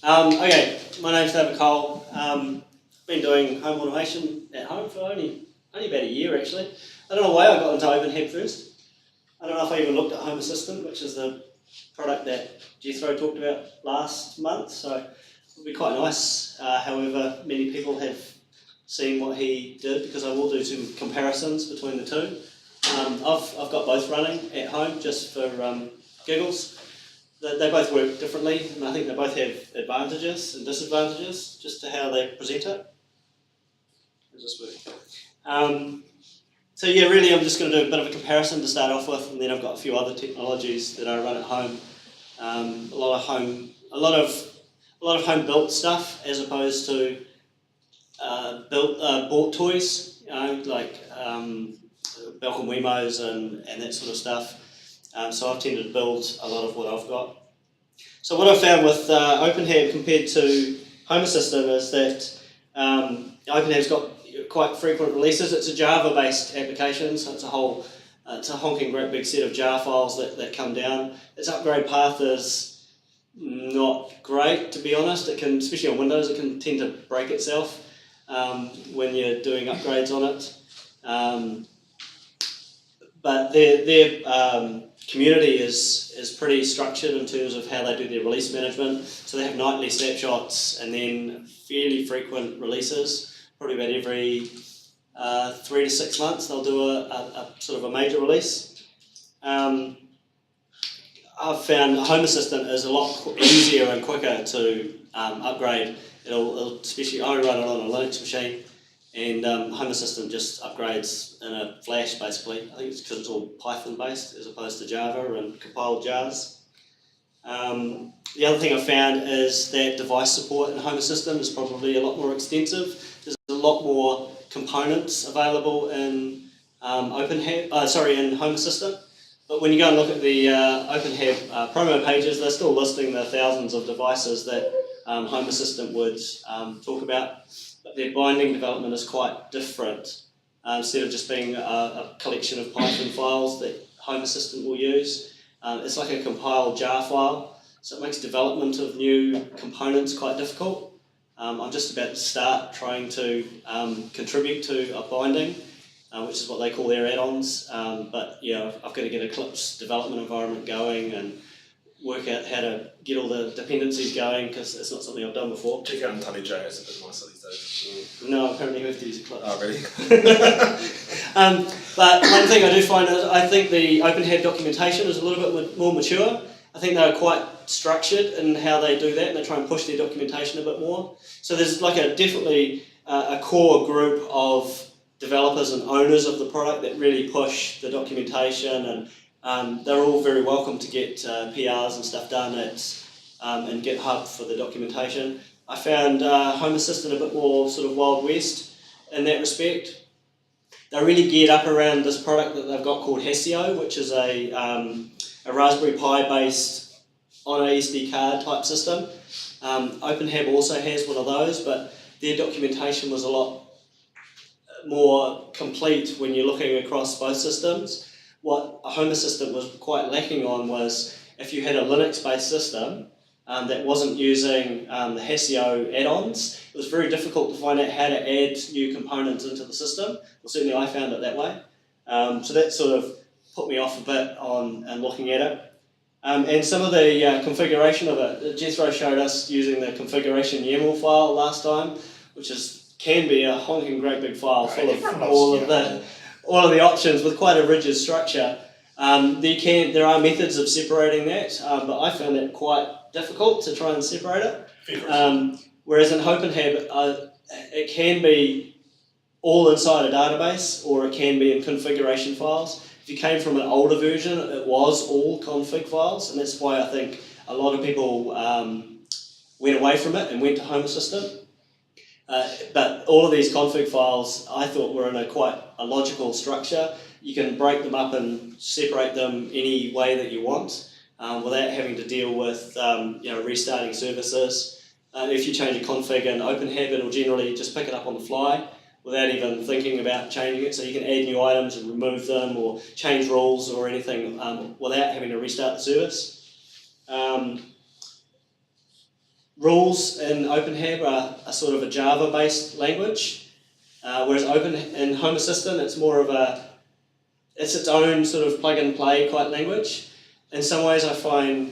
Okay, my name's David Cole. Been doing home automation at home for only about a year actually. I don't know why I got into OpenHAB first. I don't know if I even looked at Home Assistant, which is the product that Jethro talked about last month, so it would be quite nice. However, many people have seen what he did, because I will do some comparisons between the two. I've got both running at home just for giggles. They both work differently, and I think they both have advantages and disadvantages just to how they present it. Does this work? So yeah, really I'm just going to do a bit of a comparison to start off with, and then I've got a few other technologies that I run at home. A lot of home built stuff as opposed to bought toys, like Belkin Wemos and that sort of stuff. So I've tended to build a lot of what I've got. So what I've found with OpenHAB compared to Home Assistant is that OpenHAB's got quite frequent releases. It's a Java-based application, so it's a honking great big set of jar files that come down. Its upgrade path is not great, to be honest. It can, especially on Windows, it can tend to break itself when you're doing upgrades on it. But their community is pretty structured in terms of how they do their release management. So they have nightly snapshots and then fairly frequent releases. Probably about every 3 to 6 months they'll do a sort of a major release. I've found Home Assistant is a lot easier and quicker to upgrade. It'll especially, I run it on a Linux machine, and Home Assistant just upgrades in a flash basically. I think it's because it's all Python based as opposed to Java and compiled jars. The other thing I've found is that device support in Home Assistant is probably a lot more extensive. There's a lot more components available in in Home Assistant. But when you go and look at the OpenHAB promo pages, they're still listing the thousands of devices that Home Assistant would talk about. But their binding development is quite different. Instead of just being a collection of Python files that Home Assistant will use, it's like a compiled jar file. So it makes development of new components quite difficult. I'm just about to start trying to contribute to a binding, which is what they call their add-ons. But yeah, I've got to get Eclipse development environment going and work out how to get all the dependencies going, because it's not something I've done before. Check out IntelliJ, it's a bit nicer these days. No, apparently you have to use Eclipse. Oh, really? But one thing I do find is I think the OpenHAB documentation is a little bit more mature. I think they're quite structured in how they do that, and they try and push their documentation a bit more. So there's like definitely a core group of developers and owners of the product that really push the documentation, and they're all very welcome to get PRs and stuff done in GitHub for the documentation. I found Home Assistant a bit more sort of Wild West in that respect. They're really geared up around this product that they've got called Hasio, which is a Raspberry Pi based on a SD card type system. OpenHAB also has one of those, but their documentation was a lot more complete when you're looking across both systems. What a Home Assistant was quite lacking on was if you had a Linux based system that wasn't using the Hasio add-ons, it was very difficult to find out how to add new components into the system. Well, certainly I found it that way. So that sort of put me off a bit on looking at it. And some of the configuration of it, Jethro showed us using the configuration YAML file last time, which can be a honking great big file full of all of the options with quite a rigid structure. There are methods of separating that, but I found it quite difficult to try and separate it. Whereas in OpenHAB, it can be all inside a database, or it can be in configuration files. If you came from an older version, it was all config files, and that's why I think a lot of people went away from it and went to Home Assistant. But all of these config files I thought were in quite a logical structure. You can break them up and separate them any way that you want without having to deal with restarting services. If you change a config in OpenHAB, it'll generally just pick it up on the fly without even thinking about changing it. So you can add new items and remove them, or change rules or anything without having to restart the service. rules in OpenHAB are sort of a Java-based language, whereas in Home Assistant it's more of it's its own sort of plug-and-play type language. In some ways I find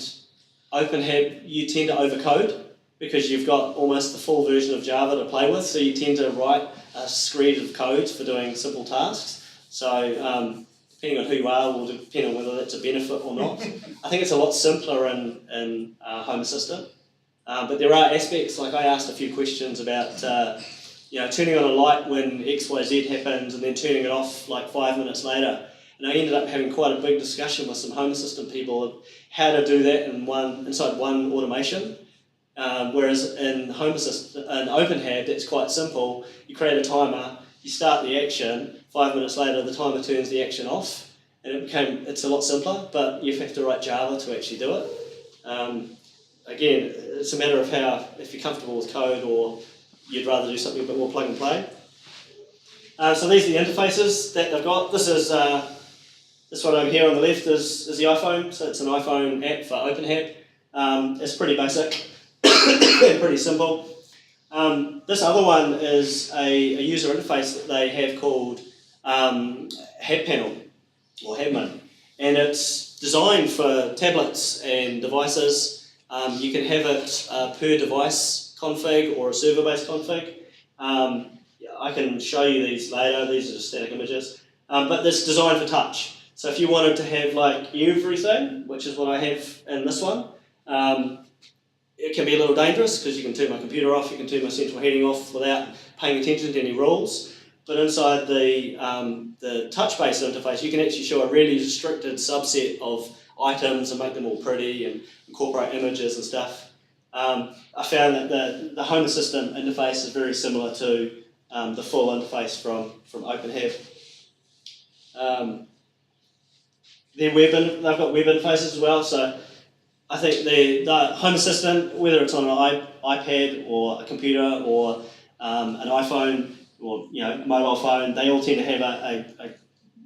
OpenHAB you tend to overcode because you've got almost the full version of Java to play with, so you tend to write a screed of codes for doing simple tasks. So depending on who you are will depend on whether that's a benefit or not. I think it's a lot simpler in Home Assistant. But there are aspects, like I asked a few questions about turning on a light when XYZ happens and then turning it off like 5 minutes later. And I ended up having quite a big discussion with some Home Assistant people of how to do that inside one automation. Whereas in Home Assistant, in OpenHAB, that's quite simple. You create a timer, you start the action, 5 minutes later the timer turns the action off, and it's a lot simpler, but you have to write Java to actually do it. Again, it's a matter of if you're comfortable with code or you'd rather do something a bit more plug and play. So these are the interfaces that they've got. This one over here on the left is the iPhone, so it's an iPhone app for OpenHAB. It's pretty basic and pretty simple. This other one is a user interface that they have called HAB Panel, or HABmin, and it's designed for tablets and devices. You can have it per device config or a server-based config. I can show you these later, these are just static images. But it's designed for touch. So if you wanted to have like everything, which is what I have in this one, it can be a little dangerous because you can turn my computer off, you can turn my central heating off without paying attention to any rules. But inside the touch-based interface, you can actually show a really restricted subset of items and make them all pretty and incorporate images and stuff. I found that the Home Assistant interface is very similar to the full interface from OpenHAB. They've got web interfaces as well, so I think the Home Assistant, whether it's on an iPad or a computer or an iPhone or mobile phone, they all tend to have a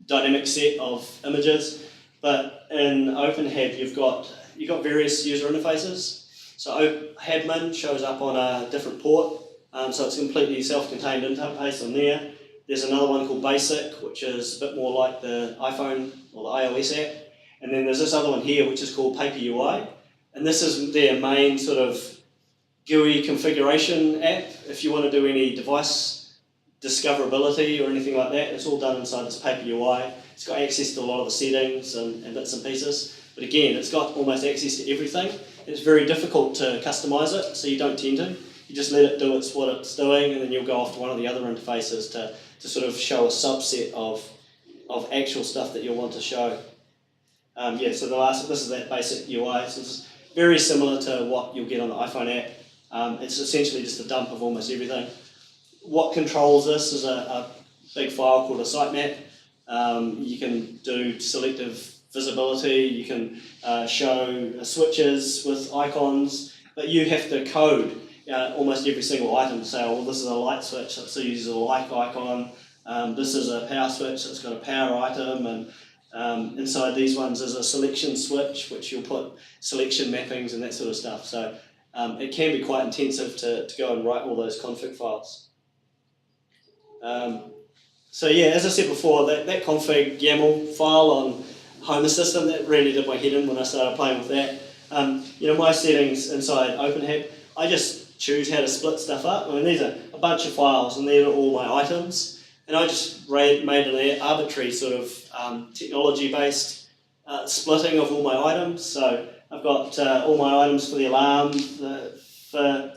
dynamic set of images. But in OpenHAB, you've got various user interfaces. So HABmin shows up on a different port, so it's a completely self-contained interface on there. There's another one called Basic, which is a bit more like the iPhone or the iOS app. And then there's this other one here, which is called Paper UI. And this is their main sort of GUI configuration app. If you want to do any device discoverability or anything like that, it's all done inside this Paper UI. It's got access to a lot of the settings and bits and pieces. But again, it's got almost access to everything. It's very difficult to customize it, so you don't tend to. You just let it do what it's doing, and then you'll go off to one of the other interfaces to sort of show a subset of actual stuff that you'll want to show. So this is that basic UI. So it's very similar to what you'll get on the iPhone app. It's essentially just a dump of almost everything. What controls this is a big file called a sitemap. You can do selective visibility, you can show switches with icons, but you have to code almost every single item to say, well, this is a light switch, so it uses a like icon. This is a power switch, so it's got a power item, and inside these ones is a selection switch, which you'll put selection mappings and that sort of stuff. So it can be quite intensive to go and write all those config files. So yeah, as I said before, that config YAML file on Home Assistant, that really did my head in when I started playing with that. My settings inside OpenHAB, I just choose how to split stuff up. I mean, these are a bunch of files and these are all my items. And I just made an arbitrary sort of technology-based splitting of all my items. So I've got all my items for the alarm, for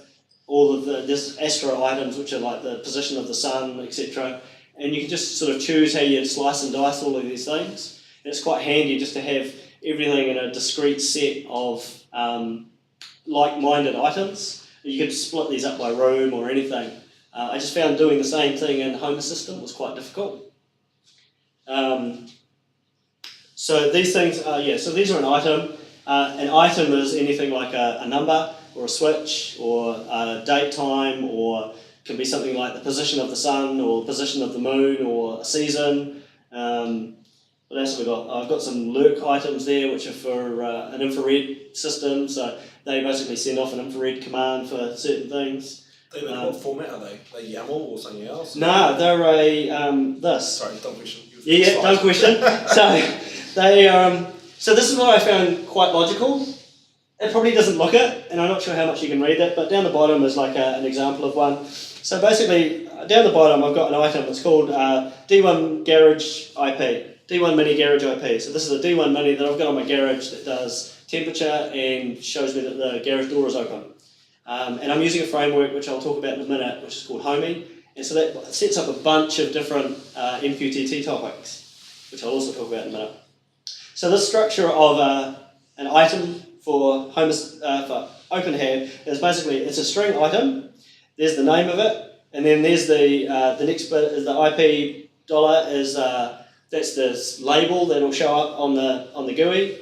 all of this Astro items, which are like the position of the sun, etc. And you can just sort of choose how you slice and dice all of these things. And it's quite handy just to have everything in a discrete set of like-minded items. You could split these up by room or anything. I just found doing the same thing in Home Assistant was quite difficult. So these things, so these are an item. An item is anything like a number or a switch or a date time, or it can be something like the position of the sun or the position of the moon or a season. What else have we got? I've got some lurk items there, which are for an infrared system. So they basically send off an infrared command for certain things. What format are they? Are they YAML or something else? No, they're a this. Sorry, dumb question. Yeah, dumb question. So they so this is what I found quite logical. It probably doesn't look it, and I'm not sure how much you can read that, but down the bottom is like an example of one. So basically, down the bottom I've got an item that's called D1 Garage IP, D1 Mini Garage IP. So this is a D1 Mini that I've got on my garage that does temperature and shows me that the garage door is open. And I'm using a framework which I'll talk about in a minute, which is called WHAM. And so that sets up a bunch of different MQTT topics, which I'll also talk about in a minute. So this structure of an item for OpenHAB is basically, it's a string item, there's the name of it, and then there's the next bit is the IP dollar is that's this label that will show up on the GUI.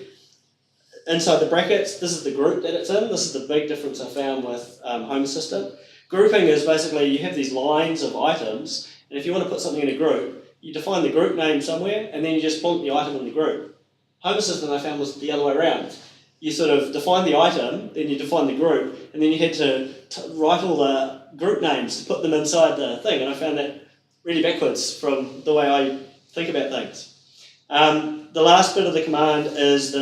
Inside the brackets, this is the group that it's in. This is the big difference I found with Home Assistant. Grouping is basically you have these lines of items, and if you want to put something in a group, you define the group name somewhere, and then you just plonk the item in the group. Home Assistant I found was the other way around. You sort of define the item, then you define the group, and then you had to write all the group names to put them inside the thing, and I found that really backwards from the way I think about things. The last bit of the command is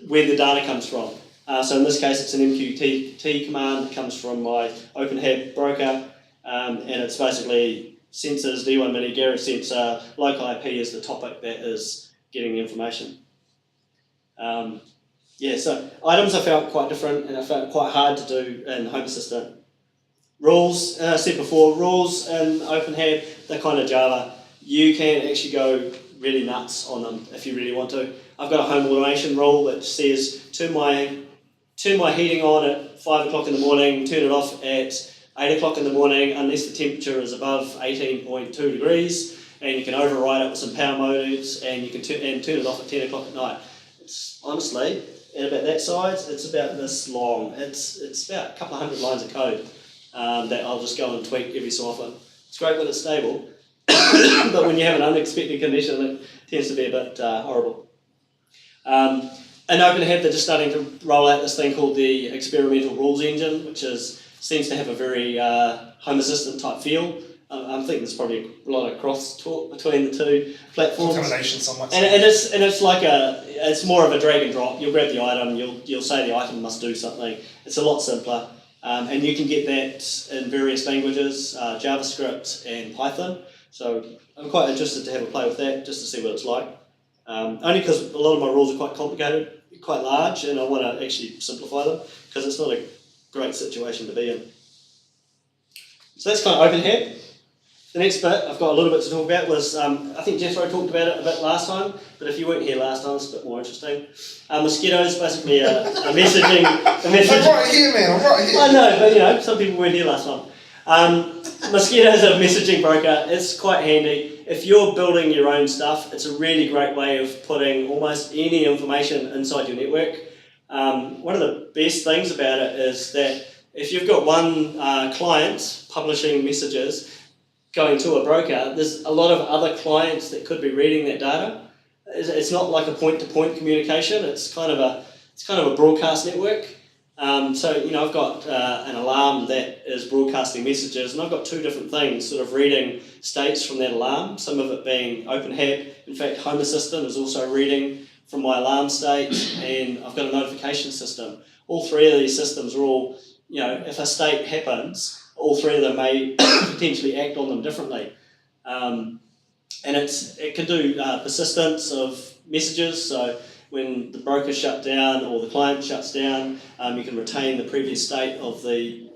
where the data comes from. So in this case it's an MQTT command that comes from my OpenHAB broker, and it's basically sensors, D1 Mini Garage sensor, local IP is the topic that is getting the information. Yeah, so items I felt quite different and I found it quite hard to do in Home Assistant. Rules, as I said before, rules in OpenHAB, they're kind of Java. You can actually go really nuts on them if you really want to. I've got a home automation rule which says turn my heating on at 5 o'clock in the morning, turn it off at 8 o'clock in the morning unless the temperature is above 18.2 degrees, and you can override it with some power modes, and you can turn it off at 10 o'clock at night. It's honestly, at about that size, it's about this long. It's about a couple of hundred lines of code that I'll just go and tweak every so often. It's great when it's stable, but when you have an unexpected condition, it tends to be a bit horrible. In OpenHAB, they're just starting to roll out this thing called the experimental rules engine, which seems to have a very Home Assistant type feel. I think there's probably a lot of cross talk between the two platforms. Contamination somewhat. And it's like it's more of a drag and drop. You'll grab the item, you'll say the item must do something. It's a lot simpler, and you can get that in various languages, JavaScript and Python. So I'm quite interested to have a play with that just to see what it's like. Only because a lot of my rules are quite complicated, quite large, and I want to actually simplify them because it's not a great situation to be in. So that's kind of OpenHAB. The next bit I've got a little bit to talk about was, I think Jethro talked about it a bit last time, but if you weren't here last time, it's a bit more interesting. Mosquitoes, basically a messaging... I'm right here, man, I'm right here. I know, but some people weren't here last time. Mosquitoes are a messaging broker. It's quite handy. If you're building your own stuff, it's a really great way of putting almost any information inside your network. One of the best things about it is that if you've got one client publishing messages going to a broker, there's a lot of other clients that could be reading that data. It's not like a point-to-point communication. It's kind of a broadcast network. So I've got an alarm that is broadcasting messages, and I've got two different things sort of reading states from that alarm, some of it being OpenHAB. In fact, Home Assistant is also reading from my alarm state, and I've got a notification system. All three of these systems are all, if a state happens, all three of them may potentially act on them differently. And it can do persistence of messages, so when the broker shut down or the client shuts down, you can retain the previous state of the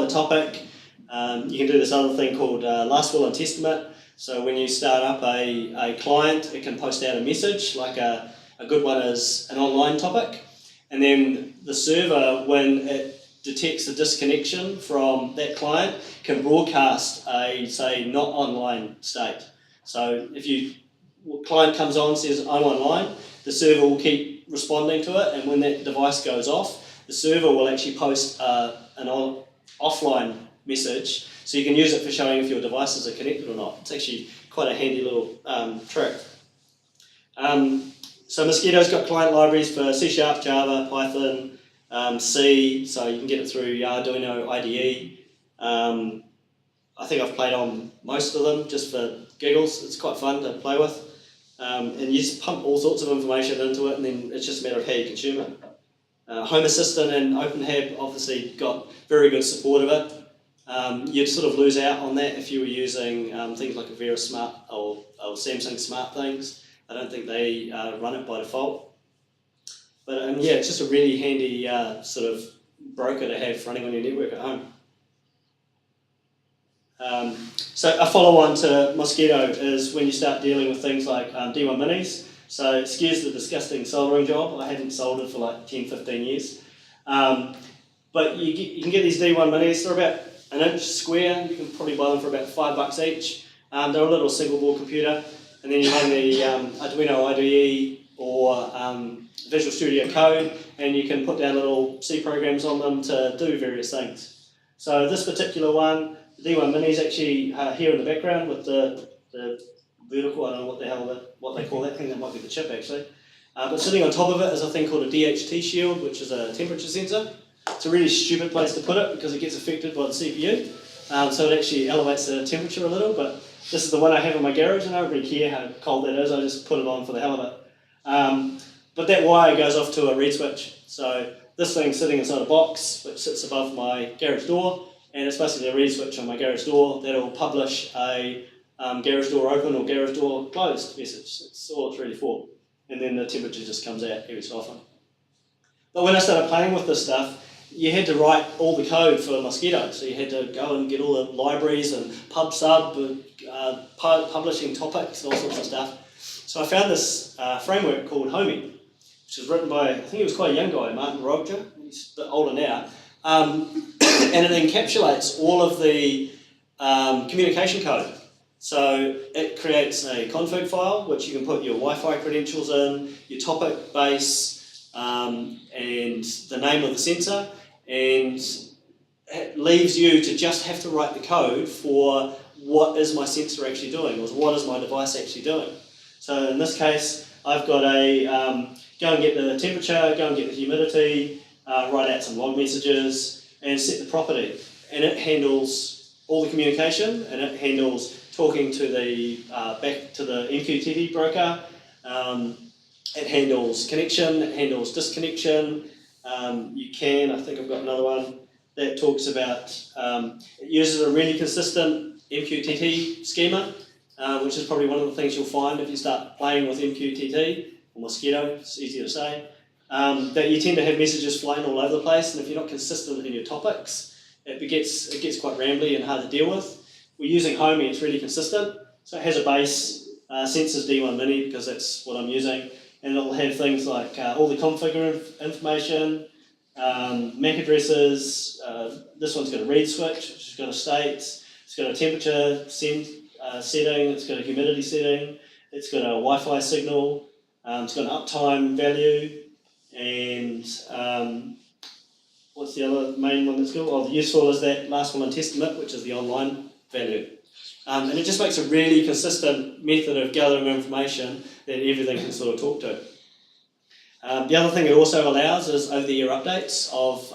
topic. You can do this other thing called last will and testament. So when you start up a client, it can post out a message, like a good one is an online topic. And then the server, when it detects a disconnection from that client, can broadcast a, say, not online state. So if client comes on and says, I'm online, the server will keep responding to it, and when that device goes off, the server will actually post an offline message, so you can use it for showing if your devices are connected or not. It's actually quite a handy little trick. So Mosquito's got client libraries for C#, Java, Python, C, so you can get it through Arduino IDE. I think I've played on most of them just for giggles. It's quite fun to play with. And you just pump all sorts of information into it, and then it's just a matter of how you consume it. Home Assistant and OpenHAB obviously got very good support of it. You'd sort of lose out on that if you were using things like a Vera Smart or Samsung Smart Things. I don't think they run it by default. But yeah, it's just a really handy sort of broker to have running on your network at home. So a follow-on to Mosquito is when you start dealing with things like D1 minis. So excuse the disgusting soldering job. I hadn't soldered for like 10, 15 years. But you can get these D1 minis. They're about an inch square. You can probably buy them for about $5 each. They're a little single board computer. And then you run the Arduino IDE or Visual Studio Code, and you can put down little C programs on them to do various things. So this particular one, the D1 Mini, is actually here in the background with the vertical, I don't know what they call that thing, that might be the chip actually. But sitting on top of it is a thing called a DHT shield, which is a temperature sensor. It's a really stupid place to put it because it gets affected by the CPU. So it actually elevates the temperature a little, but this is the one I have in my garage, and I don't really care how cold that is, I just put it on for the hell of it. But that wire goes off to a reed switch. So this thing's sitting inside a box which sits above my garage door, and it's basically a reed switch on my garage door that'll publish a garage door open or garage door closed message. That's all it's really for. And then the temperature just comes out every so often. But when I started playing with this stuff, you had to write all the code for Mosquito. So you had to go and get all the libraries and pub sub, publishing topics and all sorts of stuff. So I found this framework called Homey, which was written by, I think he was quite a young guy, Martin Roger. He's a bit older now. And it encapsulates all of the communication code. So it creates a config file, which you can put your Wi-Fi credentials in, your topic base, and the name of the sensor, and it leaves you to just have to write the code for what is my sensor actually doing, or what is my device actually doing. So in this case, I've got a go and get the temperature, go and get the humidity, write out some log messages, and set the property. And it handles all the communication, and it handles talking to the back to the MQTT broker. It handles connection, it handles disconnection. I think I've got another one that talks about, it uses a really consistent MQTT schema, which is probably one of the things you'll find if you start playing with MQTT, or Mosquito, it's easier to say, that you tend to have messages flying all over the place, and if you're not consistent in your topics, it gets quite rambly and hard to deal with. We're using Homey, it's really consistent, so it has a base, sensors D1 Mini, because that's what I'm using, and it'll have things like all the configure information, MAC addresses. This one's got a reed switch, which has got a state. It's got a temperature setting. It's got a humidity setting. It's got a Wi-Fi signal. It's got an uptime value. And what's the other main one that's got? Oh, the useful is that last one on Testament, which is the online value. And it just makes a really consistent method of gathering information that everything can sort of talk to. The other thing it also allows is over-the-air updates of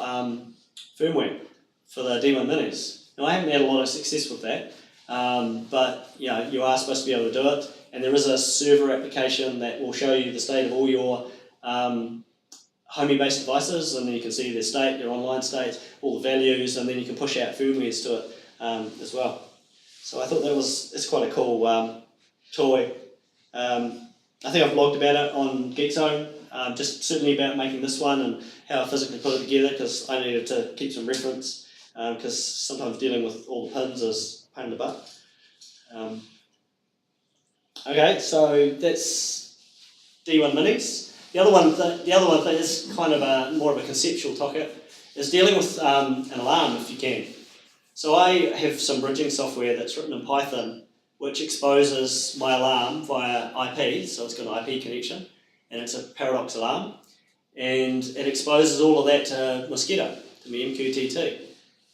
firmware for the D1 Minis. Now I haven't had a lot of success with that, but you know, you are supposed to be able to do it, and there is a server application that will show you the state of all your Homey-based devices, and then you can see their state, their online state, all the values, and then you can push out firmwares to it as well. So I thought it's quite a cool toy. I think I've blogged about it on GeekZone, just certainly about making this one and how I physically put it together, because I needed to keep some reference, because sometimes dealing with all the pins is a pain in the butt. Okay, so that's D1 Minis. The other one that is kind of more of a conceptual topic is dealing with an alarm if you can. So I have some bridging software that's written in Python which exposes my alarm via IP, so it's got an IP connection, and it's a Paradox alarm, and it exposes all of that to Mosquito, to my MQTT.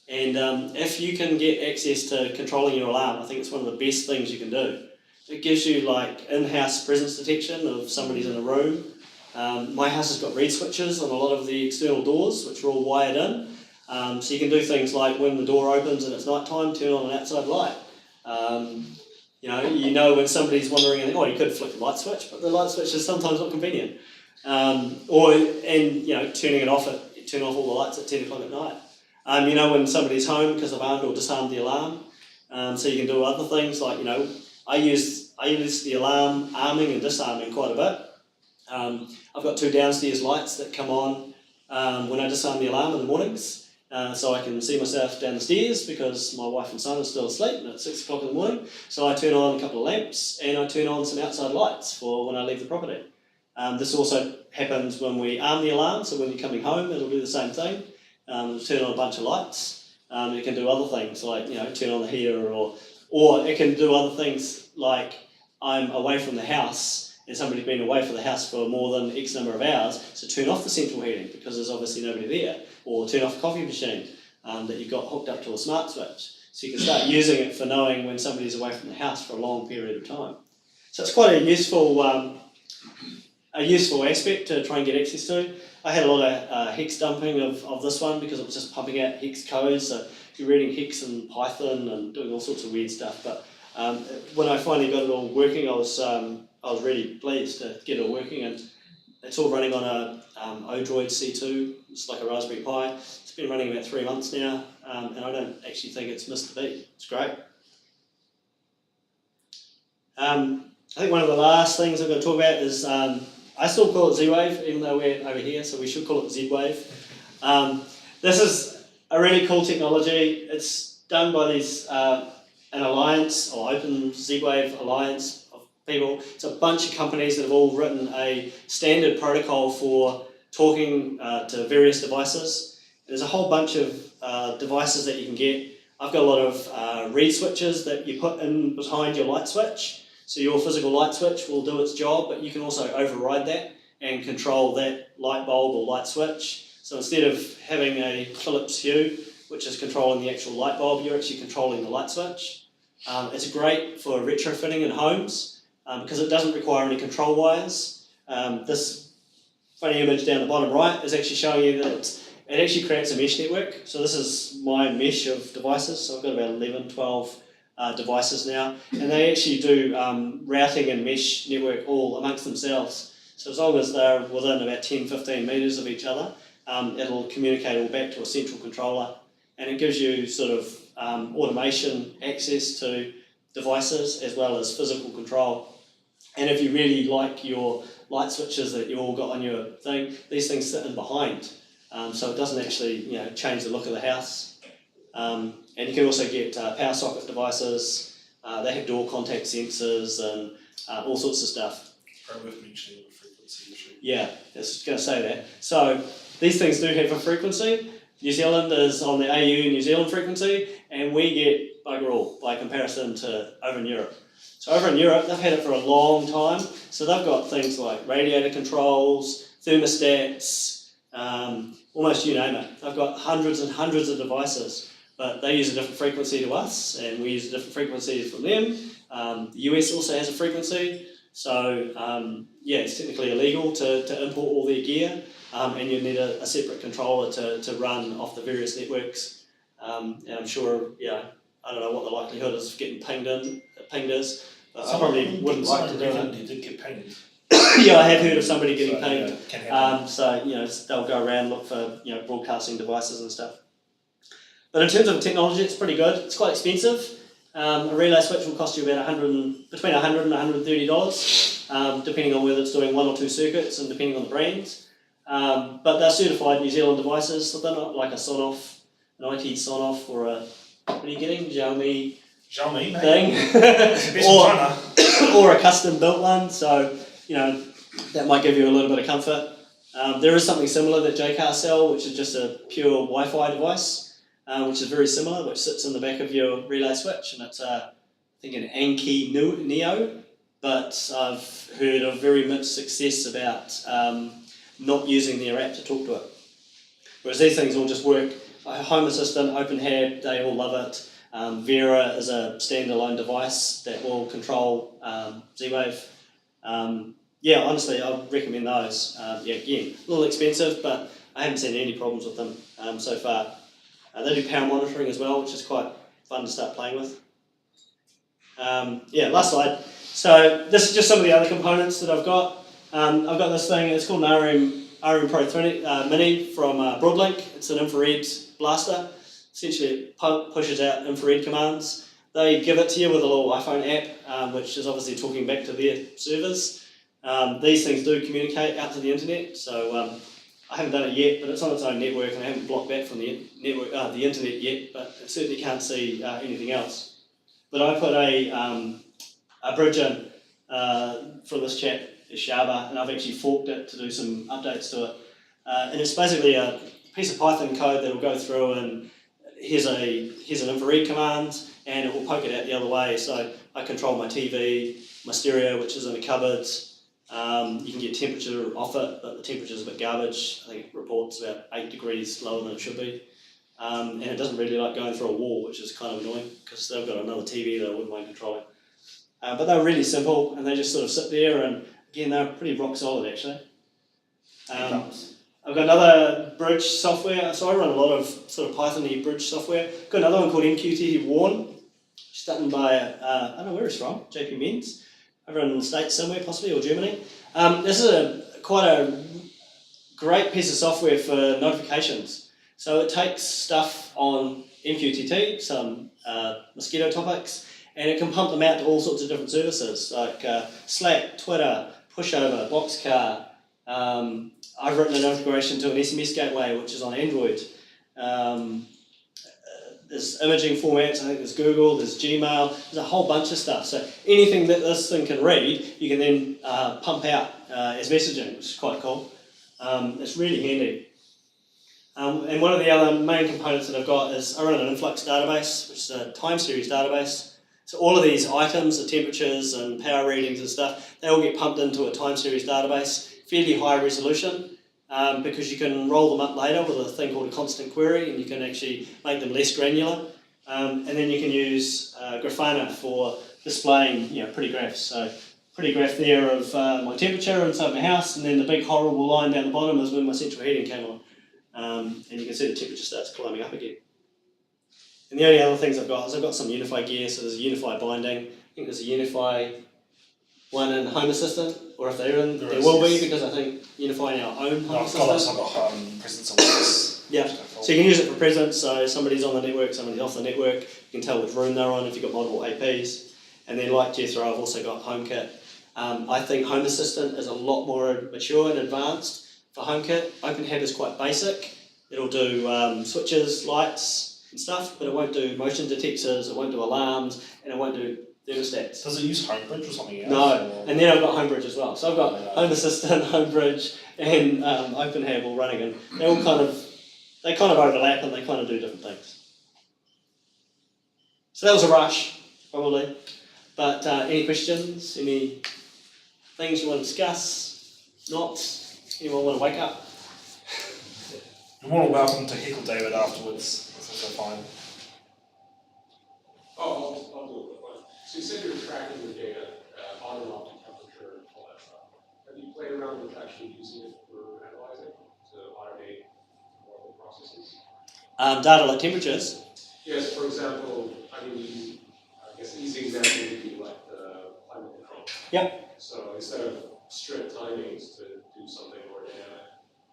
And if you can get access to controlling your alarm, I think it's one of the best things you can do. It gives you like in-house presence detection of somebody's in a room. My house has got reed switches on a lot of the external doors, which are all wired in. So you can do things like when the door opens and it's night time, turn on an outside light. You know when somebody's wandering in, you could flick the light switch, but the light switch is sometimes not convenient. Turning it off, turn off all the lights at 10 o'clock at night. When somebody's home because I've armed or disarmed the alarm. So you can do other things like, I use the alarm arming and disarming quite a bit. I've got 2 downstairs lights that come on when I disarm the alarm in the mornings. So I can see myself down the stairs because my wife and son are still asleep and it's 6 o'clock in the morning. So I turn on a couple of lamps and I turn on some outside lights for when I leave the property. This also happens when we arm the alarm, so when you're coming home it'll do the same thing. Turn on a bunch of lights. It can do other things like turn on the heater or it can do other things like I'm away from the house and somebody's been away from the house for more than X number of hours, so turn off the central heating because there's obviously nobody there, or turn off the coffee machine that you've got hooked up to a smart switch. So you can start using it for knowing when somebody's away from the house for a long period of time. So it's quite a useful aspect to try and get access to. I had a lot of hex dumping of this one because it was just pumping out hex codes, so you're reading hex and Python and doing all sorts of weird stuff. But when I finally got it all working, I was really pleased to get it all working, and it's all running on a Odroid C2. It's like a Raspberry Pi. It's been running about 3 months now, and I don't actually think it's missed a beat. It's great. I think one of the last things I'm going to talk about is I still call it ZWave, even though we're over here, so we should call it ZWave. This is a really cool technology. It's done by an alliance, or Open ZWave Alliance of people. It's a bunch of companies that have all written a standard protocol for talking to various devices. There's a whole bunch of devices that you can get. I've got a lot of reed switches that you put in behind your light switch. So your physical light switch will do its job, but you can also override that and control that light bulb or light switch. So instead of having a Philips Hue, which is controlling the actual light bulb, you're actually controlling the light switch. It's great for retrofitting in homes because it doesn't require any control wires. This funny image down the bottom right is actually showing you that it actually creates a mesh network. So this is my mesh of devices. So I've got about 11, 12 devices now, and they actually do routing and mesh network all amongst themselves. So as long as they're within about 10-15 metres of each other, it'll communicate all back to a central controller, and it gives you sort of automation access to devices as well as physical control. And if you really like your light switches that you all got on your thing, these things sit in behind, so it doesn't actually change the look of the house. And you can also get power socket devices. They have door contact sensors and all sorts of stuff. Probably worth mentioning the frequency issue. Yeah, I was going to say that. So these things do have a frequency. New Zealand is on the AU New Zealand frequency, and we get bugger all by comparison to over in Europe. So over in Europe, they've had it for a long time. So they've got things like radiator controls, thermostats, almost you name it. They've got hundreds and hundreds of devices. But they use a different frequency to us, and we use a different frequency from them. The US also has a frequency, so it's technically illegal to import all their gear, and you need a separate controller to run off the various networks. And I'm sure, I don't know what the likelihood is of getting pinged is, but I probably wouldn't like to do it. You did get pinged. Yeah, I have heard of somebody getting pinged. So they'll go around look for broadcasting devices and stuff. But in terms of technology, it's pretty good. It's quite expensive. A relay switch will cost you about between $100 and $130, depending on whether it's doing 1 or 2 circuits and depending on the brands. But they're certified New Zealand devices, so they're not like a Sonoff, an IT Sonoff or a, what are you getting, Xiaomi thing, or a custom built one. So that might give you a little bit of comfort. There is something similar that JCar sell, which is just a pure Wi-Fi device. Which is very similar, which sits in the back of your relay switch, and it's I think an Anki Neo, but I've heard of very mixed success about not using their app to talk to it. Whereas these things all just work. Home Assistant, OpenHAB, they all love it. Vera is a standalone device that will control ZWave. Yeah, honestly, I would recommend those. Yeah, again, a little expensive, but I haven't seen any problems with them so far. They do power monitoring as well, which is quite fun to start playing with. Yeah, last slide. So this is just some of the other components that I've got. I've got this thing, it's called an RM Pro 20, Mini from Broadlink. It's an infrared blaster. Essentially, it pushes out infrared commands. They give it to you with a little iPhone app, which is obviously talking back to their servers. These things do communicate out to the internet, so I haven't done it yet, but it's on its own network, and I haven't blocked that from the network, the internet yet. But it certainly can't see anything else. But I put a bridge in from this chap, Shaba, and I've actually forked it to do some updates to it. And it's basically a piece of Python code that will go through and here's an infrared command, and it will poke it out the other way. So I control my TV, my stereo, which is in a cupboard. You can get temperature off it, but the temperature is a bit garbage. I think it reports about 8 degrees lower than it should be. And it doesn't really like going through a wall, which is kind of annoying because they've got another TV that I wouldn't mind controlling. But they're really simple, and they just sort of sit there, and again, they're pretty rock solid actually. I've got another bridge software, so I run a lot of sort of Python-y bridge software. I've got another one called MQTT and WHAM, done by, I don't know where it's from, JP Men's, over in the States somewhere possibly, or Germany. This is quite a great piece of software for notifications. So it takes stuff on MQTT, some mosquito topics, and it can pump them out to all sorts of different services, like Slack, Twitter, Pushover, Boxcar. I've written an integration to an SMS gateway, which is on Android. There's imaging formats, I think there's Google, there's Gmail, there's a whole bunch of stuff. So anything that this thing can read, you can then pump out as messaging, which is quite cool. It's really handy. And one of the other main components that I've got is I run an influx database, which is a time series database. So all of these items, the temperatures and power readings and stuff, they all get pumped into a time series database, fairly high resolution, because you can roll them up later with a thing called a constant query, and you can actually make them less granular. And then you can use Grafana for displaying pretty graphs. So pretty graph there of my temperature inside my house, and then the big horrible line down the bottom is when my central heating came on. And you can see the temperature starts climbing up again. And the only other things I've got is I've got some Unify gear, so there's a Unify binding. I think there's a Unify one in Home Assistant, or if they're in, there will be, because I think Unify our own Home Assistant. I've got presence on this. Yeah, so you can use it for presence, so somebody's on the network, somebody's off the network, you can tell which room they're on if you've got multiple APs. And then like Jethro, I've also got HomeKit. I think Home Assistant is a lot more mature and advanced for HomeKit. OpenHAB is quite basic. It'll do switches, lights and stuff, but it won't do motion detectors, it won't do alarms, and it won't do thermostats. Does it use Homebridge or something else? No, and then I've got Homebridge as well. So I've got Home Assistant, Homebridge, and OpenHAB all running, and they all kind of overlap and they kind of do different things. So that was a rush, probably. But any questions? Any things you want to discuss? Not? Anyone want to wake up? You're more than welcome to heckle David afterwards. That's also fine. I'll do it. So you said you're tracking the data on and off the temperature and all that stuff. Have you played around with actually using it for analyzing to automate more of the processes? Data like temperatures? Yes, for example, I guess an easy example would be like the climate control. Yep. So instead of strict timings to do something more dynamic.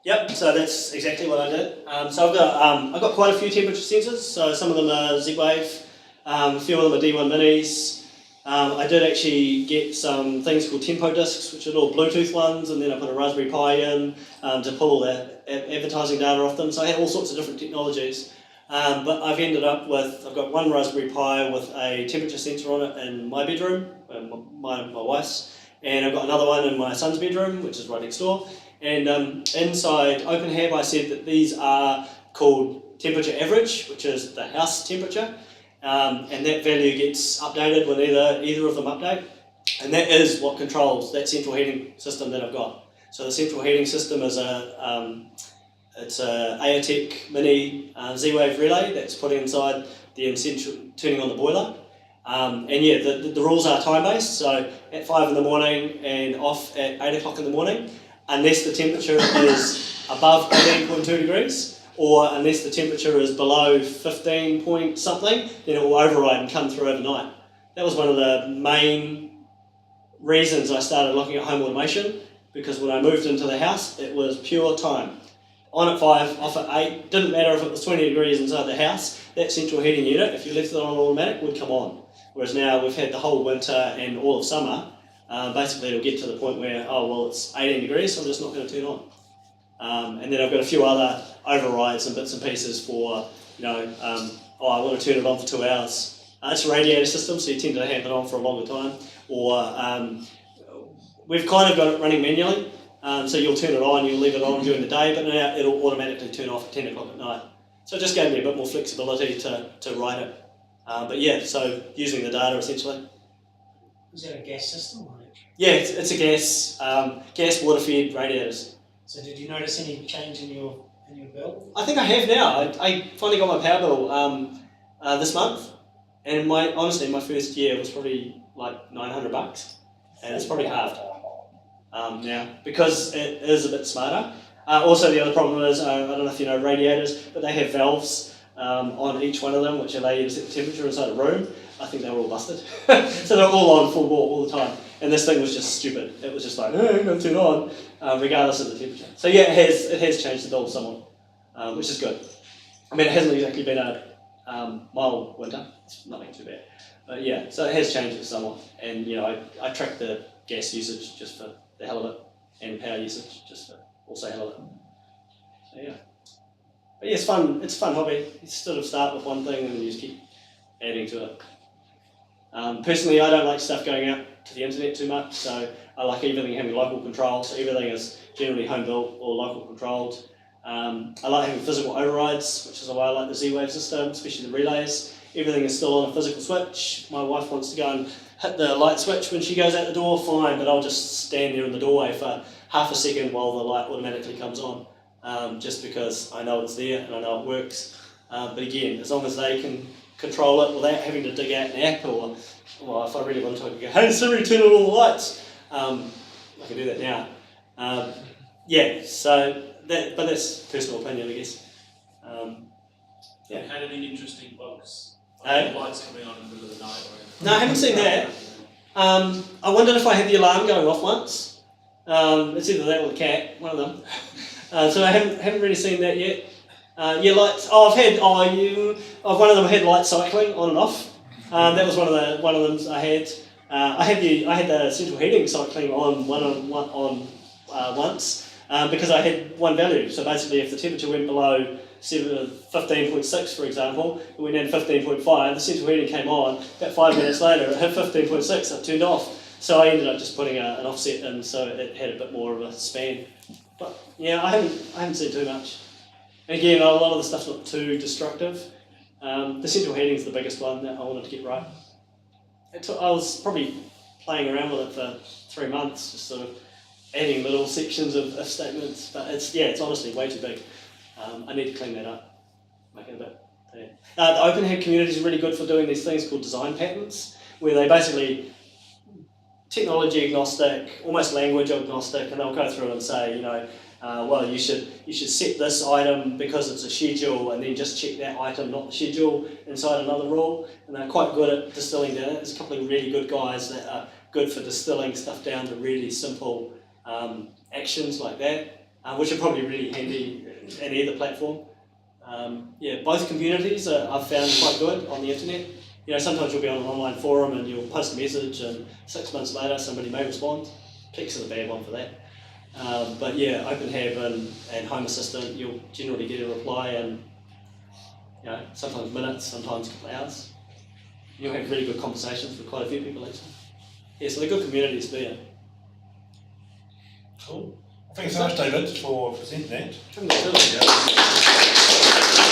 Yep, so that's exactly what I did. So I've got quite a few temperature sensors, so some of them are ZWave, a few of them are D1 minis. I did actually get some things called tempo discs, which are little Bluetooth ones, and then I put a Raspberry Pi in to pull all the advertising data off them. So I had all sorts of different technologies. But I've ended up with, I've got one Raspberry Pi with a temperature sensor on it in my bedroom, my wife's, and I've got another one in my son's bedroom, which is right next door. And inside OpenHAB, I said that these are called temperature average, which is the house temperature, and that value gets updated when either of them update, and that is what controls that central heating system that I've got. So the central heating system is it's a AOTEC mini ZWave relay that's put inside the essential turning on the boiler. And yeah, the rules are time-based, so at 5 in the morning and off at 8 o'clock in the morning, unless the temperature is above 18.2 degrees, or unless the temperature is below 15 point something, then it will override and come through overnight. That was one of the main reasons I started looking at home automation, because when I moved into the house, it was pure time. On at 5, off at 8, didn't matter if it was 20 degrees inside the house, that central heating unit, if you left it on automatic, would come on. Whereas now we've had the whole winter and all of summer, basically it'll get to the point where, oh well, it's 18 degrees, so I'm just not going to turn on. And then I've got a few other overrides and bits and pieces for, you know, oh, I want to turn it on for 2 hours. It's a radiator system, so you tend to have it on for a longer time. Or we've kind of got it running manually, so you'll turn it on, you'll leave it on during the day, but now it'll automatically turn off at 10 o'clock at night. So it just gave me a bit more flexibility to write it. But yeah, so using the data essentially. Is that a gas system or electric? Yeah, it's a gas water-fed radiators. So did you notice any change in your bill? I think I have now. I finally got my power bill this month, and honestly my first year was probably like $900, and it's probably halved now because it is a bit smarter. Also, the other problem is I don't know if you know radiators, but they have valves on each one of them, which allow you to set the temperature inside a room. I think they were all busted. So they're all on full bore all the time. And this thing was just stupid. It was just like, I'm going to turn on, regardless of the temperature. So yeah, it has changed the bill somewhat, which is good. I mean, it hasn't exactly been a mild winter. It's nothing too bad. But yeah, so it has changed it somewhat. And you know, I track the gas usage just for the hell of it, and power usage just for also hell of it. So yeah. But yeah, it's fun. It's a fun hobby. You sort of start with one thing and then you just keep adding to it. Personally, I don't like stuff going out to the internet too much, so I like everything having local control. So everything is generally home built or local controlled. I like having physical overrides, which is why I like the ZWave system, especially the relays. Everything is still on a physical switch. My wife wants to go and hit the light switch when she goes out the door, fine, but I'll just stand there in the doorway for half a second while the light automatically comes on. Just because I know it's there and I know it works. But again, as long as they can control it without having to dig out an app, or well, if I really want to, I can go, hey Siri, turn on all the lights. I can do that now. Yeah, so but that's personal opinion, I guess. Yeah. Had any interesting bugs? Hey? Lights coming on in the middle of the night or anything? No, I haven't seen that. I wondered if I had the alarm going off once. It's either that or the cat, one of them. So I haven't really seen that yet. Yeah, lights. Oh, one of them had light cycling on and off. That was one of them I had. I had the central heating cycling on once because I had one value. So basically, if the temperature went below 15.6, for example, it went down to 15.5. The central heating came on. About 5 minutes later, it hit 15.6. It turned off. So I ended up just putting an offset in, so it had a bit more of a span. But yeah, I haven't seen too much. And again, a lot of the stuff's not too destructive. The central heating is the biggest one that I wanted to get right. I was probably playing around with it for 3 months, just sort of adding little sections of statements. But it's honestly way too big. I need to clean that up, make it a bit. Yeah. The OpenHAB community is really good for doing these things called design patterns, where they basically technology agnostic, almost language agnostic, and they'll go through and say, you know, well, you should set this item because it's a schedule, and then just check that item, not the schedule, inside another rule. And they're quite good at distilling down. There's a couple of really good guys that are good for distilling stuff down to really simple actions like that, which are probably really handy in either platform. Yeah, both communities I've found quite good on the internet. You know, sometimes you'll be on an online forum and you'll post a message, and 6 months later somebody may respond. Plex is a bad one for that. But yeah, OpenHAB and Home Assistant, you'll generally get a reply in, you know, sometimes minutes, sometimes a couple of hours. You'll have really good conversations with quite a few people actually. Yeah, so they're good communities to be in. Cool. Thanks so much, David, for presenting that. Thank you.